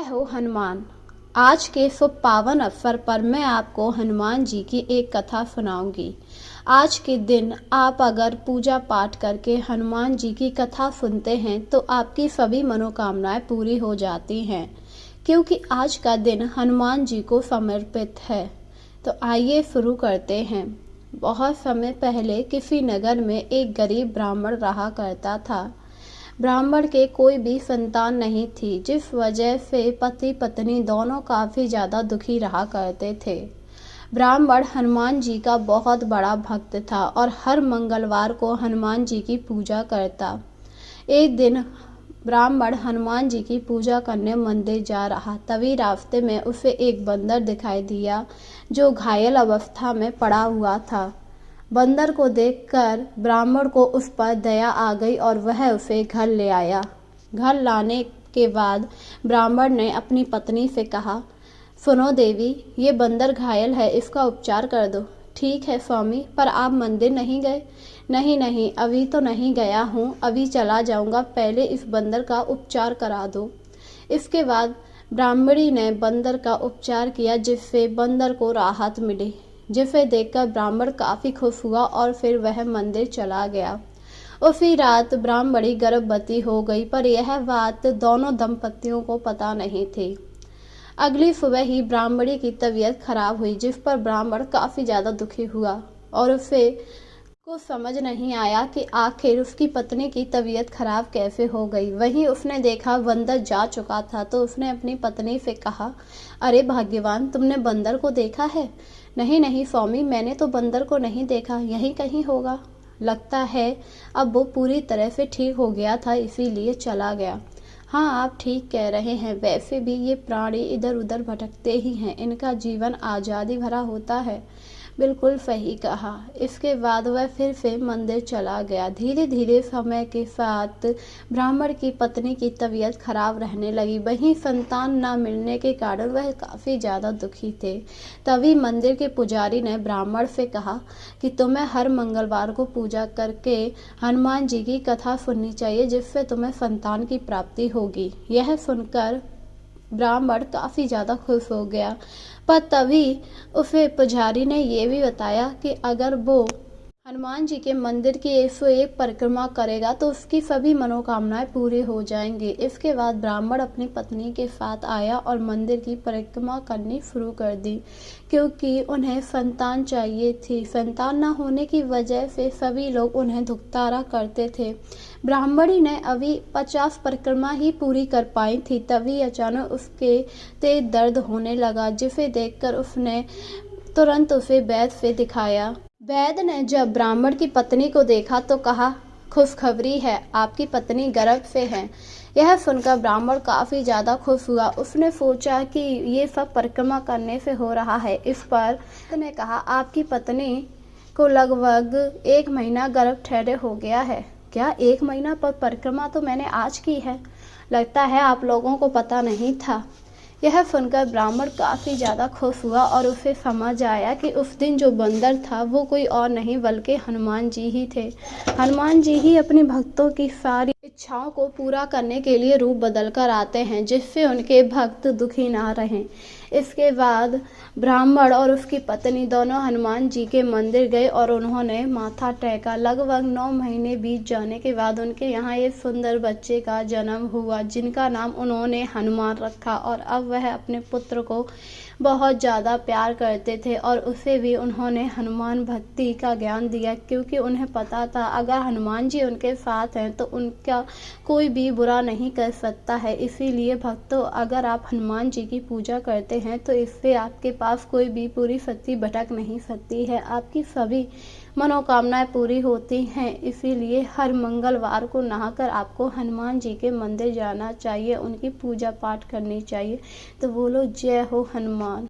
हो हनुमान। आज के शुभ पावन अवसर पर मैं आपको हनुमान जी की एक कथा सुनाऊंगी। आज के दिन आप अगर पूजा पाठ करके हनुमान जी की कथा सुनते हैं तो आपकी सभी मनोकामनाएं पूरी हो जाती हैं, क्योंकि आज का दिन हनुमान जी को समर्पित है। तो आइए शुरू करते हैं। बहुत समय पहले किसी नगर में एक गरीब ब्राह्मण रहा करता था। ब्राह्मण के कोई भी संतान नहीं थी, जिस वजह से पति पत्नी दोनों काफ़ी ज़्यादा दुखी रहा करते थे। ब्राह्मण हनुमान जी का बहुत बड़ा भक्त था और हर मंगलवार को हनुमान जी की पूजा करता। एक दिन ब्राह्मण हनुमान जी की पूजा करने मंदिर जा रहा, तभी रास्ते में उसे एक बंदर दिखाई दिया जो घायल अवस्था में पड़ा हुआ था। बंदर को देखकर ब्राह्मण को उस पर दया आ गई और वह उसे घर ले आया। घर लाने के बाद ब्राह्मण ने अपनी पत्नी से कहा, सुनो देवी, ये बंदर घायल है, इसका उपचार कर दो। ठीक है स्वामी, पर आप मंदिर नहीं गए? नहीं नहीं, अभी तो नहीं गया हूँ, अभी चला जाऊँगा, पहले इस बंदर का उपचार करा दो। इसके बाद ब्राह्मणी ने बंदर का उपचार किया, जिससे बंदर को राहत मिली, जिसे देखकर ब्राह्मण काफ़ी खुश हुआ और फिर वह मंदिर चला गया। उसी रात ब्राह्मणी गर्भवती हो गई, पर यह बात दोनों दंपतियों को पता नहीं थी। अगली सुबह ही ब्राह्मणी की तबीयत खराब हुई, जिस पर ब्राह्मण काफ़ी ज़्यादा दुखी हुआ और उसे को समझ नहीं आया कि आखिर उसकी पत्नी की तबीयत खराब कैसे हो गई। वहीं उसने देखा बंदर जा चुका था, तो उसने अपनी पत्नी से कहा, अरे भाग्यवान, तुमने बंदर को देखा है? नहीं नहीं स्वामी, मैंने तो बंदर को नहीं देखा, यहीं कहीं होगा। लगता है अब वो पूरी तरह से ठीक हो गया था, इसीलिए चला गया। हाँ, आप ठीक कह रहे हैं, वैसे भी ये प्राणी इधर उधर भटकते ही हैं, इनका जीवन आज़ादी भरा होता है। बिल्कुल सही कहा। इसके बाद वह फिर से मंदिर चला गया। धीरे धीरे समय के साथ ब्राह्मण की पत्नी की तबीयत खराब रहने लगी। वहीं संतान न मिलने के कारण वह काफ़ी ज़्यादा दुखी थे। तभी मंदिर के पुजारी ने ब्राह्मण से कहा कि तुम्हें हर मंगलवार को पूजा करके हनुमान जी की कथा सुननी चाहिए, जिससे तुम्हें संतान की प्राप्ति होगी। यह सुनकर ब्राह्मण काफ़ी ज़्यादा खुश हो गया, पर तभी उसे पुजारी ने ये भी बताया कि अगर वो हनुमान जी के मंदिर की 101 परिक्रमा करेगा तो उसकी सभी मनोकामनाएं पूरी हो जाएंगी। इसके बाद ब्राह्मण अपनी पत्नी के साथ आया और मंदिर की परिक्रमा करनी शुरू कर दी, क्योंकि उन्हें संतान चाहिए थी। संतान न होने की वजह से सभी लोग उन्हें धुकतारा करते थे। ब्राह्मणी ने अभी 50 परिक्रमा ही पूरी कर पाई थी, तभी अचानक उसके तेज दर्द होने लगा, जिसे देखकर उसने तुरंत उसे वैद्य से दिखाया। वैद्य ने जब ब्राह्मण की पत्नी को देखा तो कहा, खुशखबरी है, आपकी पत्नी गर्भ से है। यह सुनकर ब्राह्मण काफ़ी ज़्यादा खुश हुआ। उसने सोचा कि ये सब परिक्रमा करने से हो रहा है। इस पर वैद्य ने कहा, आपकी पत्नी को लगभग 1 महीना गर्भ ठहरे हो गया है। क्या 1 महीना? पर परिक्रमा तो मैंने आज की है, लगता है आप लोगों को पता नहीं था। यह सुनकर ब्राह्मण काफ़ी ज़्यादा खुश हुआ और उसे समझ आया कि उस दिन जो बंदर था वो कोई और नहीं बल्कि हनुमान जी ही थे। हनुमान जी ही अपने भक्तों की सारी इच्छाओं को पूरा करने के लिए रूप बदल कर आते हैं, जिससे उनके भक्त दुखी ना रहें। इसके बाद ब्राह्मण और उसकी पत्नी दोनों हनुमान जी के मंदिर गए और उन्होंने माथा टेका। लगभग 9 महीने बीत जाने के बाद उनके यहाँ एक सुंदर बच्चे का जन्म हुआ, जिनका नाम उन्होंने हनुमान रखा। और अब वह अपने पुत्र को बहुत ज़्यादा प्यार करते थे और उसे भी उन्होंने हनुमान भक्ति का ज्ञान दिया, क्योंकि उन्हें पता था अगर हनुमान जी उनके साथ हैं तो उनका कोई भी बुरा नहीं कर सकता है। इसीलिए भक्तों, अगर आप हनुमान जी की पूजा करते हैं तो इससे आपके पास कोई भी पूरी शक्ति भटक नहीं सकती है, आपकी सभी मनोकामनाएं पूरी होती हैं। इसीलिए हर मंगलवार को नहाकर आपको हनुमान जी के मंदिर जाना चाहिए, उनकी पूजा पाठ करनी चाहिए। तो बोलो जय हो हनुमान।